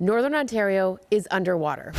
Northern Ontario is underwater.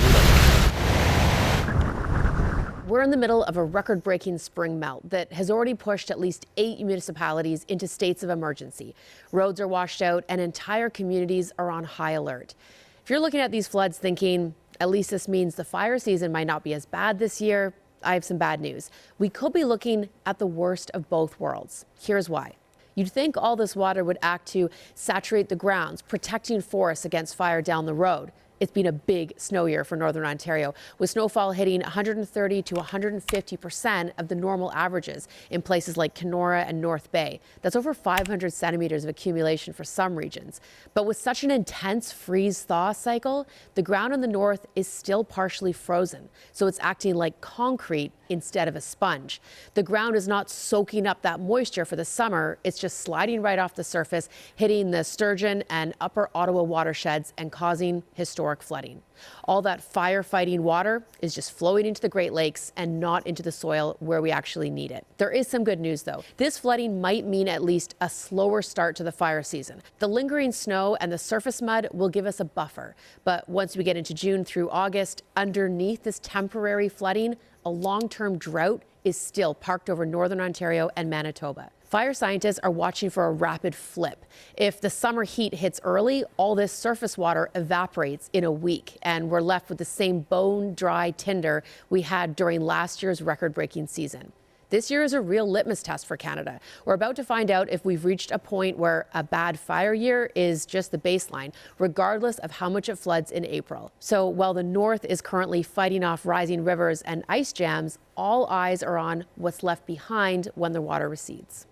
We're in the middle of a record-breaking spring melt that has already pushed at least 8 municipalities into states of emergency. Roads are washed out and entire communities are on high alert. If you're looking at these floods thinking, at least this means the fire season might not be as bad this year, I have some bad news. We could be looking at the worst of both worlds. Here's why. You'd think all this water would act to saturate the grounds, protecting forests against fire down the road. It's been a big snow year for Northern Ontario, with snowfall hitting 130 to 150% of the normal averages in places like Kenora and North Bay. That's over 500 centimeters of accumulation for some regions. But with such an intense freeze-thaw cycle, the ground in the north is still partially frozen, so it's acting like concrete instead of a sponge. The ground is not soaking up that moisture for the summer, it's just sliding right off the surface, hitting the Sturgeon and Upper Ottawa watersheds and causing historic flooding. All that firefighting water is just flowing into the Great Lakes and not into the soil where we actually need it. There is some good news though. This flooding might mean at least a slower start to the fire season. The lingering snow and the surface mud will give us a buffer. But once we get into June through August, underneath this temporary flooding, a long-term drought is still parked over Northern Ontario and Manitoba. Fire scientists are watching for a rapid flip. If the summer heat hits early, all this surface water evaporates in a week, and we're left with the same bone-dry tinder we had during last year's record-breaking season. This year is a real litmus test for Canada. We're about to find out if we've reached a point where a bad fire year is just the baseline, regardless of how much it floods in April. So while the north is currently fighting off rising rivers and ice jams, all eyes are on what's left behind when the water recedes.